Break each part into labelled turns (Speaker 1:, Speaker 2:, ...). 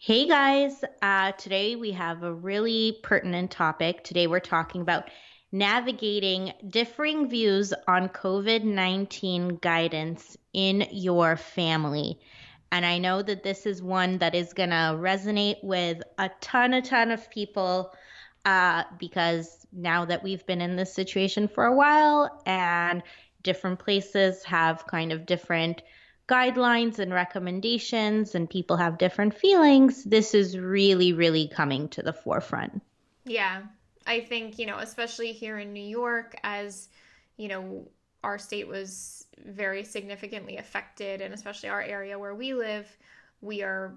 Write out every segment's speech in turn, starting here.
Speaker 1: Hey guys, today we have a really pertinent topic. Today we're talking about navigating differing views on COVID-19 guidance in your family. And I know that this is one that is going to resonate with a ton of people because now that we've been in this situation for a while and different places have kind of different guidelines and recommendations, and people have different feelings, this is really coming to the forefront.
Speaker 2: Yeah, I think, especially here in New York, as, you know, our state was very significantly affected, and especially our area where we live, we are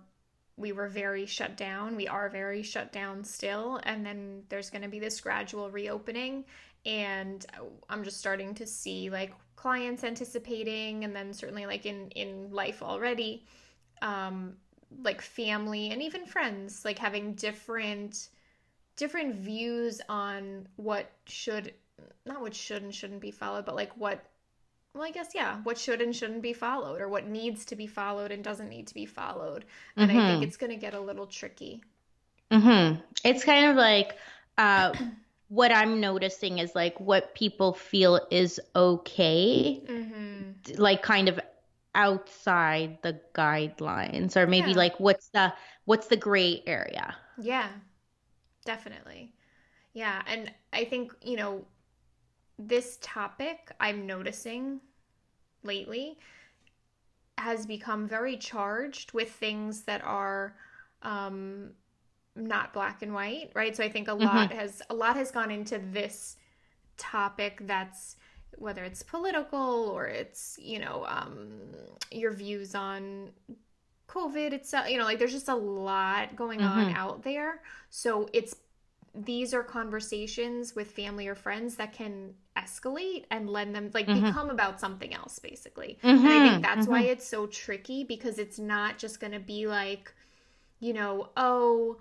Speaker 2: we were very shut down. We are very shut down still, and then there's going to be this gradual reopening, and I'm just starting to see like clients anticipating, and then certainly like in life already, um like family and even friends like having different views on what should not what should and shouldn't be followed, but like what well, I guess yeah, what should and shouldn't be followed or what needs to be followed and doesn't need to be followed. And I think
Speaker 1: Mm-hmm.
Speaker 2: it's going to get a little tricky.
Speaker 1: Mm-hmm. It's kind of like uh, what I'm noticing is like what people feel is okay,
Speaker 2: Mhm.
Speaker 1: like kind of outside the guidelines, or maybe
Speaker 2: Yeah.
Speaker 1: like what's the gray area?
Speaker 2: Yeah, definitely. Yeah, and I think, this topic I'm noticing lately has become very charged with things that are um not black and white, right? So I think
Speaker 1: Mm-hmm.
Speaker 2: a lot has gone into this topic that's whether it's political or it's your views on COVID itself. Like there's just a lot going on
Speaker 1: Mm-hmm.
Speaker 2: out there. So it's these are conversations with family or friends that can escalate and lend them like
Speaker 1: Mm-hmm.
Speaker 2: become about something else basically. And I think
Speaker 1: Mm-hmm.
Speaker 2: that's why
Speaker 1: Mm-hmm.
Speaker 2: it's so tricky because it's not just going to be like oh,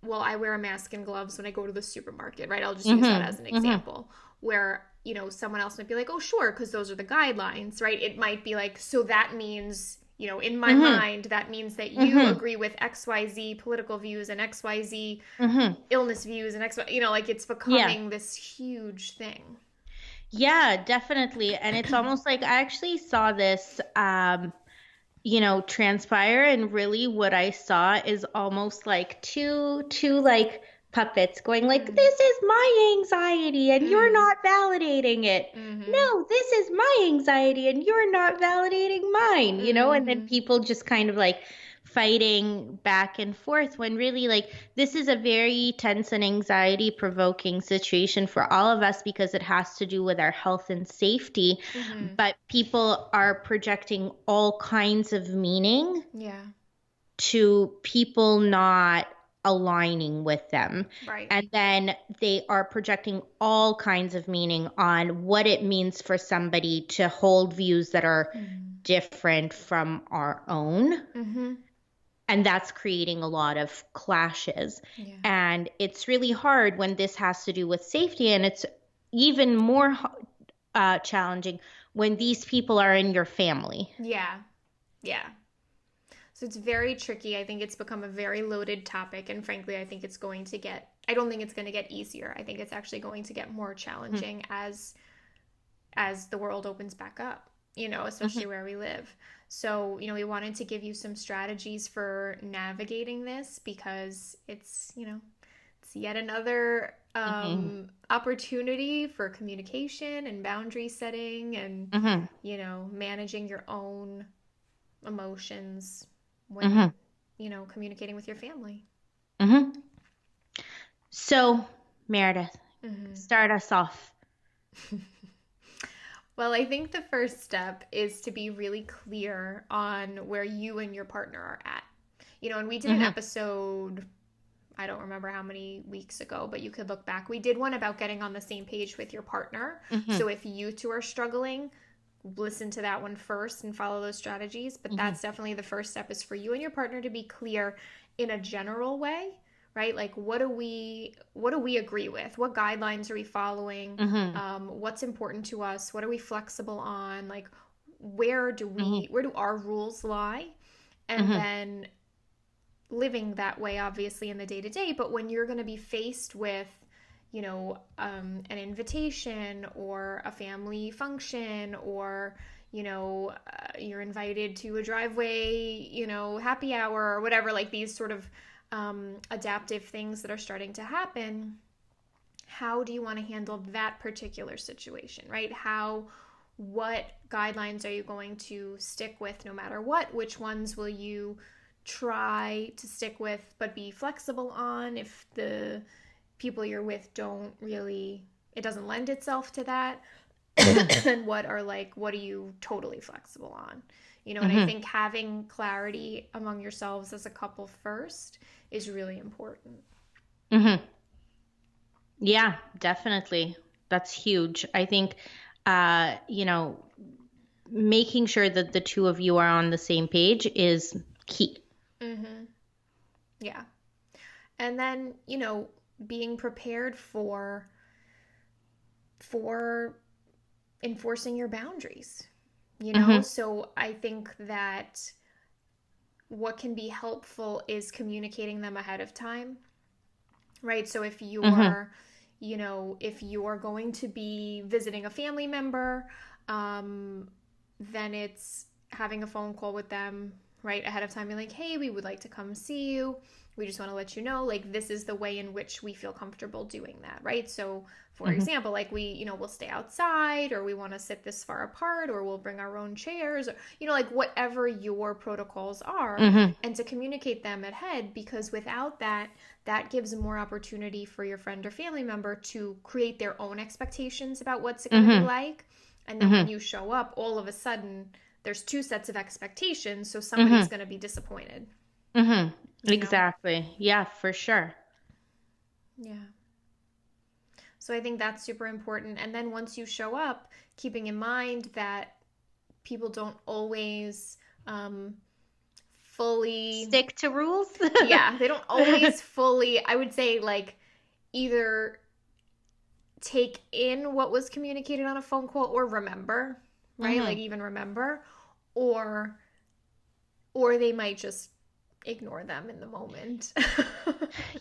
Speaker 2: well, I wear a mask and gloves when I go to the supermarket, right? I'll just use that
Speaker 1: Mm-hmm.
Speaker 2: as an
Speaker 1: Mm-hmm.
Speaker 2: example. Where, someone else might be like, oh, sure, because those are the guidelines, right? It might be like, so that means, in my
Speaker 1: Mm-hmm.
Speaker 2: mind, that means that you
Speaker 1: Mm-hmm.
Speaker 2: agree with XYZ political views and XYZ
Speaker 1: Mm-hmm.
Speaker 2: illness views and XY, like it's
Speaker 1: Yeah.
Speaker 2: becoming this huge thing.
Speaker 1: Yeah, definitely. And it's almost like I actually saw this transpire, and really what I saw is almost like two like puppets going like,
Speaker 2: Mm,
Speaker 1: this is my anxiety and you're
Speaker 2: mm,
Speaker 1: not validating it.
Speaker 2: mm-hmm,
Speaker 1: No, this is my anxiety and you're not validating mine, and then
Speaker 2: mm-hmm.
Speaker 1: people just kind of like fighting back and forth when really like this is a very tense and anxiety provoking situation for all of us because it has to do with our health and safety,
Speaker 2: Mm-hmm.
Speaker 1: but people are projecting all kinds of meaning
Speaker 2: Yeah,
Speaker 1: to people not aligning with them.
Speaker 2: right.
Speaker 1: And then they are projecting all kinds of meaning on what it means for somebody to hold views that are
Speaker 2: Mm-hmm.
Speaker 1: different from our own.
Speaker 2: Mm-hmm.
Speaker 1: And that's creating a lot of clashes.
Speaker 2: Yeah.
Speaker 1: And it's really hard when this has to do with safety. And it's even more challenging when these people are in your family.
Speaker 2: Yeah. Yeah. So it's very tricky. I think it's become a very loaded topic. And frankly, I don't think it's going to get easier. I think it's actually going to get more
Speaker 1: Mhm,
Speaker 2: challenging as the world opens back up,
Speaker 1: mhm,
Speaker 2: especially where we live. So, we wanted to give you some strategies for navigating this because it's yet another
Speaker 1: mhm,
Speaker 2: opportunity for communication and boundary setting and,
Speaker 1: mhm,
Speaker 2: managing your own emotions when,
Speaker 1: mhm,
Speaker 2: communicating with your family.
Speaker 1: mhm. So, Meredith,
Speaker 2: Mm-hmm.
Speaker 1: start us off.
Speaker 2: Well, I think the first step is to be really clear on where you and your partner are at. And we did an
Speaker 1: Mhm,
Speaker 2: episode, I don't remember how many weeks ago, but you could look back. We did one about getting on the same page with your partner.
Speaker 1: mhm,
Speaker 2: So if you two are struggling, listen to that one first and follow those strategies. But
Speaker 1: mhm,
Speaker 2: that's definitely the first step is for you and your partner to be clear in a general way, right? Like what do we agree with? What guidelines are we following?
Speaker 1: mhm,
Speaker 2: What's important to us? What are we flexible on? Like
Speaker 1: mhm,
Speaker 2: where do our rules lie? And
Speaker 1: mhm,
Speaker 2: then living that way, obviously, in the day to day. But when you're going to be faced with, an invitation or a family function, or, you're invited to a driveway, happy hour or whatever, like these sort of adaptive things that are starting to happen, how do you want to handle that particular situation, right? What guidelines are you going to stick with no matter what? Which ones will you try to stick with but be flexible on if the people you're with it doesn't lend itself to that? And what are you totally flexible on? And I think having clarity among yourselves as a couple first is really important.
Speaker 1: Mm-hmm. Yeah, definitely. That's huge. I think, making sure that the two of you are on the same page is key.
Speaker 2: Mm-hmm. Yeah. And then, being prepared for enforcing your boundaries, So I think that what can be helpful is communicating them ahead of time, right? So if you're, if you're going to be visiting a family member, then it's having a phone call with them right ahead of time, being like, hey, we would like to come see you. We just want to let you know, like, this is the way in which we feel comfortable doing that, right? So, for example, like we'll stay outside, or we want to sit this far apart, or we'll bring our own chairs, or, like whatever your protocols are, and to communicate them ahead, because without that gives more opportunity for your friend or family member to create their own expectations about what's it going to be like. And then when you show up, all of a sudden, there's two sets of expectations, so somebody's going to be disappointed.
Speaker 1: Exactly. Yeah, for sure.
Speaker 2: Yeah. So I think that's super important. And then once you show up, keeping in mind that people don't always fully
Speaker 1: stick to rules.
Speaker 2: Yeah, they don't always fully, I would say, like, either take in what was communicated on a phone call or remember, right? Like even remember, or they might just ignore them in the moment.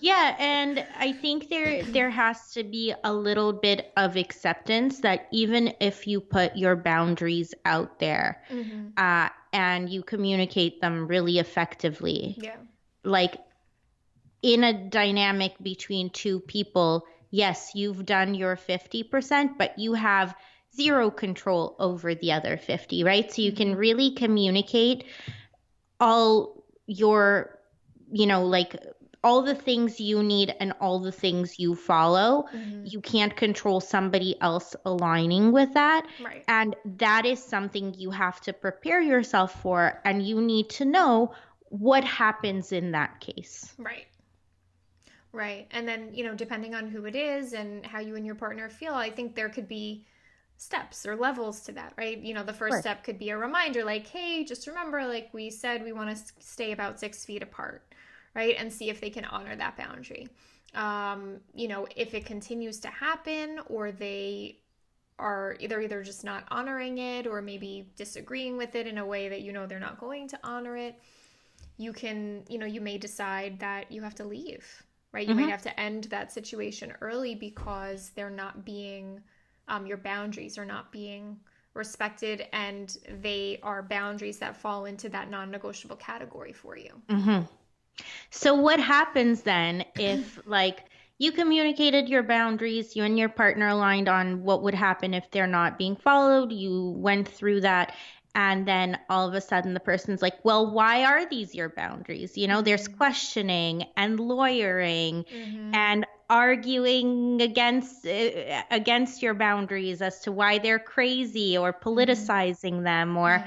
Speaker 1: Yeah, and I think there has to be a little bit of acceptance that even if you put your boundaries out there, and you communicate them really effectively, like in a dynamic between two people, yes, you've done your 50%, but you have zero control over the other 50, right? So you can really communicate all your, like all the things you need and all the things you follow. You can't control somebody else aligning with that.
Speaker 2: Right.
Speaker 1: And that is something you have to prepare yourself for, and you need to know what happens in that case.
Speaker 2: Right. Right. And then, depending on who it is and how you and your partner feel, I think there could be steps or levels to that, right? The first step could be a reminder, like, hey, just remember, like we said, we want to stay about 6 feet apart, right? And see if they can honor that boundary. If it continues to happen, or they're either just not honoring it, or maybe disagreeing with it in a way that they're not going to honor it, you can, you may decide that you have to leave, right? You might have to end that situation early because they're not being, your boundaries are not being respected, and they are boundaries that fall into that non-negotiable category for you.
Speaker 1: So what happens then if, like, you communicated your boundaries, you and your partner aligned on what would happen if they're not being followed, you went through that, and then all of a sudden the person's like, well, why are these your boundaries? There's questioning and lawyering and arguing against your boundaries as to why they're crazy, or politicizing them, or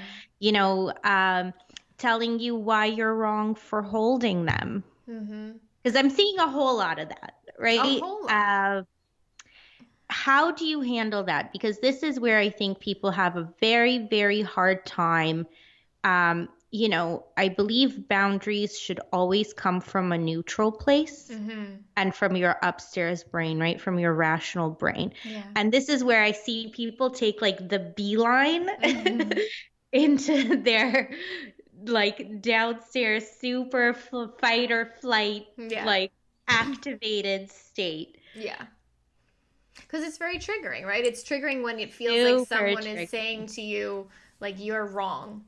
Speaker 1: telling you why you're wrong for holding them. Because I'm seeing a whole lot of that, right?
Speaker 2: A whole lot.
Speaker 1: How do you handle that? Because this is where I think people have a very, very hard time. I believe boundaries should always come from a neutral place and from your upstairs brain, right? From your rational brain.
Speaker 2: Yeah.
Speaker 1: And this is where I see people take like the beeline into like downstairs, super fight or flight,
Speaker 2: Yeah.
Speaker 1: like activated state.
Speaker 2: Yeah. Because it's very triggering, right? It's triggering when it feels like
Speaker 1: Super
Speaker 2: someone is saying
Speaker 1: triggering.
Speaker 2: to you, like, you're wrong,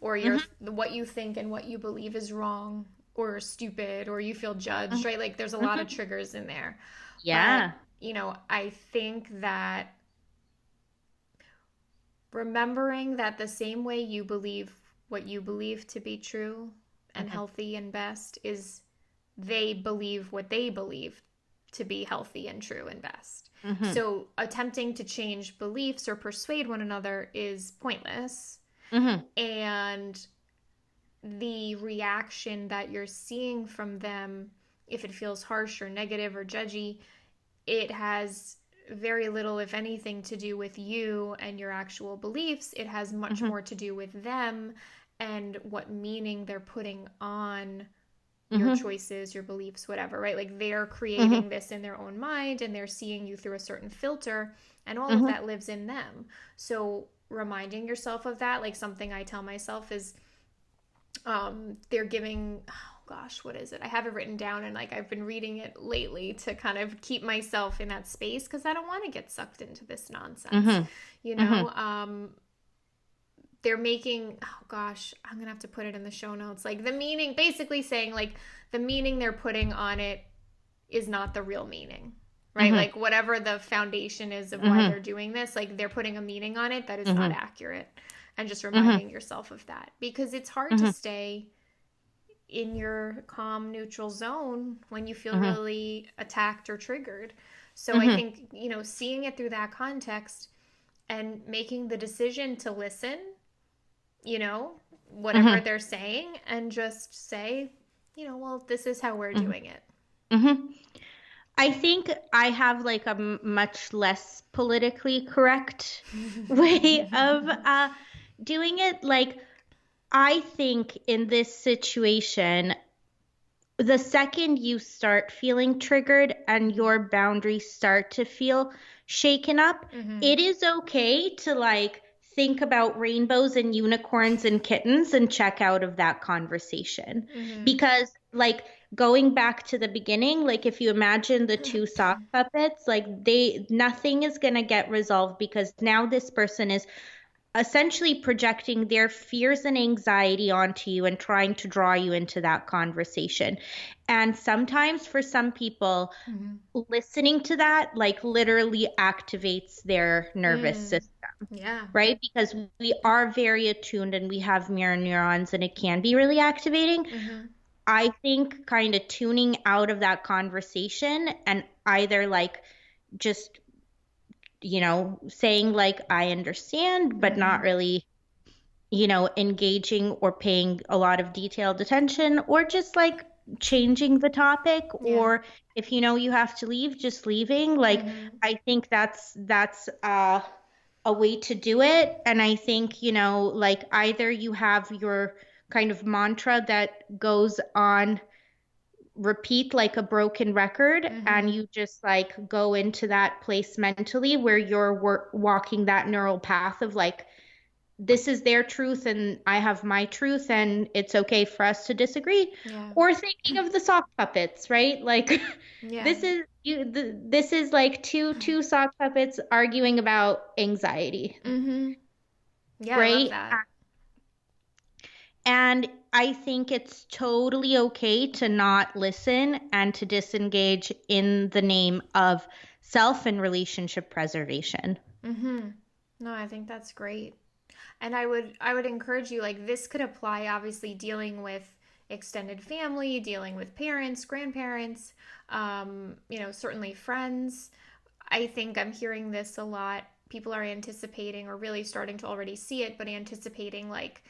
Speaker 2: or you're
Speaker 1: Hmm.
Speaker 2: what you think and what you believe is wrong, or stupid, or you feel judged,
Speaker 1: Hmm.
Speaker 2: right? Like, there's a lot of triggers in there. But,
Speaker 1: Yeah.
Speaker 2: I think that remembering that the same way you believe what you believe to be true and
Speaker 1: Hmm.
Speaker 2: healthy and best is they believe what they believe to be healthy and true and best.
Speaker 1: Hmm.
Speaker 2: So attempting to change beliefs or persuade one another is pointless.
Speaker 1: Hmm.
Speaker 2: And the reaction that you're seeing from them, if it feels harsh or negative or judgy, it has very little, if anything, to do with you and your actual beliefs. It has much
Speaker 1: Hmm.
Speaker 2: more to do with them and what meaning they're putting on your
Speaker 1: Hmm.
Speaker 2: choices, your beliefs, whatever, right? Like they're
Speaker 1: Hmm.
Speaker 2: creating this in their own mind and they're seeing you through a certain filter, and all of
Speaker 1: Hmm.
Speaker 2: that lives in them. So reminding yourself of that, like something I tell myself is they're giving, oh gosh, what is it? I have it written down, and like I've been reading it lately to kind of keep myself in that space because I don't want to get sucked into this nonsense.
Speaker 1: Hmm.
Speaker 2: You
Speaker 1: Hmm.
Speaker 2: know, they're making, oh gosh, I'm gonna have to put it in the show notes, like the meaning, basically saying like the meaning they're putting on it is not the real meaning, right?
Speaker 1: Hmm.
Speaker 2: Like whatever the foundation is of why
Speaker 1: Hmm.
Speaker 2: they're doing this, like they're putting a meaning on it that is not
Speaker 1: Hmm.
Speaker 2: accurate. And just
Speaker 1: Hmm.
Speaker 2: reminding yourself of that, because it's hard to
Speaker 1: Hmm.
Speaker 2: stay in your calm neutral zone when you feel
Speaker 1: Hmm.
Speaker 2: really attacked or triggered. So I
Speaker 1: Hmm.
Speaker 2: think, seeing it through that context and making the decision to listen, you know, whatever
Speaker 1: Hmm.
Speaker 2: they're saying, and just say, well, this is how we're
Speaker 1: Hmm.
Speaker 2: doing it.
Speaker 1: Hmm. I think I have like a much less politically correct way of doing it. Like, I think in this situation, the second you start feeling triggered and
Speaker 2: Mm-hmm.
Speaker 1: your boundaries start to feel shaken up,
Speaker 2: Mm-hmm.
Speaker 1: it is okay to like think about rainbows and unicorns and kittens and check out of that conversation.
Speaker 2: Mm-hmm.
Speaker 1: Because, like, going back to the beginning, like, if you imagine the two sock puppets, like, nothing is going to get resolved because now this person is essentially projecting their fears and anxiety onto you and trying to draw you into that conversation. And sometimes for some people,
Speaker 2: Mm-hmm.
Speaker 1: listening to that like literally activates their nervous
Speaker 2: Mm.
Speaker 1: system,
Speaker 2: Yeah.
Speaker 1: right? Because we are very attuned and we have mirror neurons and it can be really activating.
Speaker 2: Mm-hmm.
Speaker 1: I think kind of tuning out of that conversation and either like just saying like I understand, but not
Speaker 2: Mm-hmm.
Speaker 1: really engaging or paying a lot of detailed attention, or just like changing the topic,
Speaker 2: Yeah.
Speaker 1: or if you have to leave, just leaving. Like,
Speaker 2: Mm-hmm.
Speaker 1: I think that's a way to do it. And I think, like either you have your kind of mantra that goes on repeat like a broken record, and
Speaker 2: Mm-hmm.
Speaker 1: you just like go into that place mentally where you're walking that neural path of like, this is their truth and I have my truth and it's okay for us to disagree.
Speaker 2: Yeah.
Speaker 1: Or thinking of the sock puppets, right? Like,
Speaker 2: Yeah.
Speaker 1: this is like two sock puppets arguing about anxiety,
Speaker 2: Mm-hmm. Yeah, I love
Speaker 1: right?
Speaker 2: that.
Speaker 1: And I think it's totally okay to not listen and to disengage in the name of self and relationship preservation.
Speaker 2: Mm-hmm. No, I think that's great. And I would encourage you, like, this could apply, obviously, dealing with extended family, dealing with parents, grandparents, certainly friends. I think I'm hearing this a lot. People are anticipating, or really starting to already see it, but anticipating like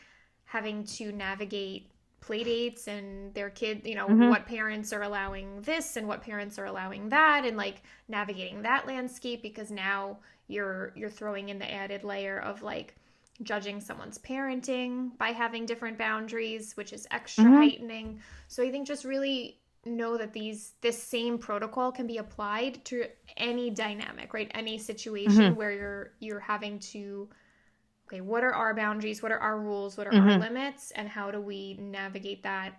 Speaker 2: having to navigate play dates and their kid,
Speaker 1: Hmm.
Speaker 2: what parents are allowing this and what parents are allowing that, and like navigating that landscape, because now you're throwing in the added layer of like judging someone's parenting by having different boundaries, which is extra
Speaker 1: Hmm.
Speaker 2: heightening. So I think just really know that this same protocol can be applied to any dynamic, right? Any situation
Speaker 1: Hmm.
Speaker 2: where you're having to okay, what are our boundaries? What are our rules? What are our limits? And how do we navigate that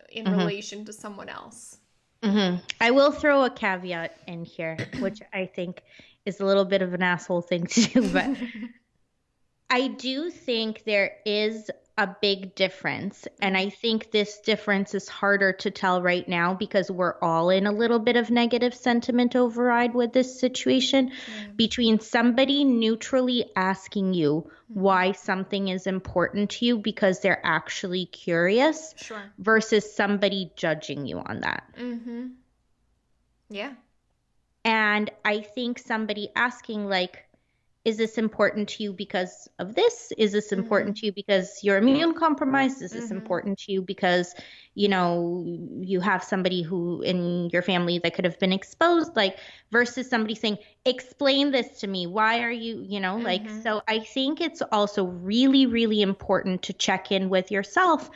Speaker 2: in relation to someone else?
Speaker 1: I will throw a caveat in here, which I think is a little bit of an asshole thing to do, but I do think there is a big difference. And I think this difference is harder to tell right now because we're all in a little bit of negative sentiment override with this situation between somebody neutrally asking you why something is important to you because they're actually curious versus somebody judging you on that.
Speaker 2: Yeah.
Speaker 1: And I think somebody asking, like, is this important to you because of this? Is this important to you because you're immune compromised? Is this important to you because, you know, you have somebody who in your family that could have been exposed, like, versus somebody saying, explain this to me. Why are you, you know, like, so I think it's also really, really important to check in with yourself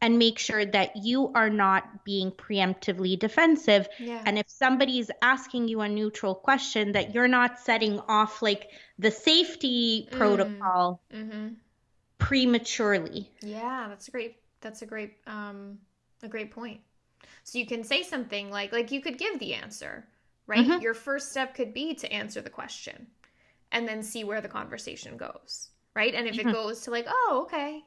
Speaker 1: and make sure that you are not being preemptively defensive. And if somebody's asking you a neutral question, that you're not setting off like the safety protocol prematurely.
Speaker 2: Yeah, that's great. That's a great point. So you can say something like you could give the answer, right? Your first step could be to answer the question and then see where the conversation goes, right? And if it goes to like, oh, okay,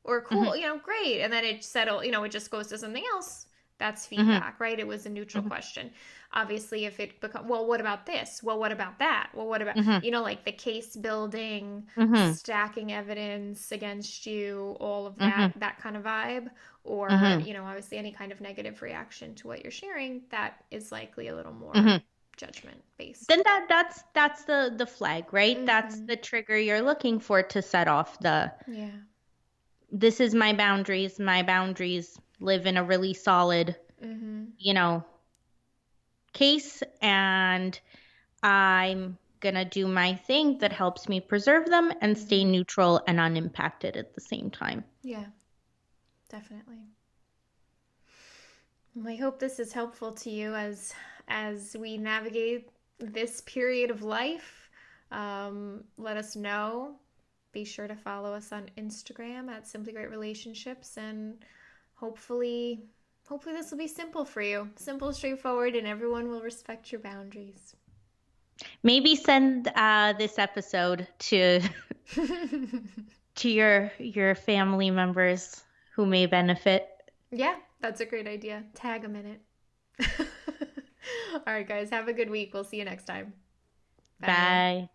Speaker 2: or cool, you know, great. And then it settle, you know, it just goes to something else. That's feedback, right? It was a neutral question. Obviously, if it becomes, well, what about this? Well, what about that? Well, what about, you know, like the case building, stacking evidence against you, all of that, that kind of vibe. Or, you know, obviously any kind of negative reaction to what you're sharing, that is likely a little more judgment based.
Speaker 1: Then that's the flag, right? That's the trigger you're looking for to set off the this is my boundaries. My boundaries live in a really solid, you know, case, and I'm going to do my thing that helps me preserve them and stay neutral and unimpacted at the same time.
Speaker 2: Yeah, definitely. Well, I hope this is helpful to you as we navigate this period of life. Let us know. Be sure to follow us on Instagram at Simply Great Relationships, and hopefully this will be simple for you. Simple, straightforward, and everyone will respect your boundaries.
Speaker 1: Maybe send this episode to to your family members who may benefit.
Speaker 2: Yeah, that's a great idea. Tag them in it. All right, guys, have a good week. We'll see you next time.
Speaker 1: Bye.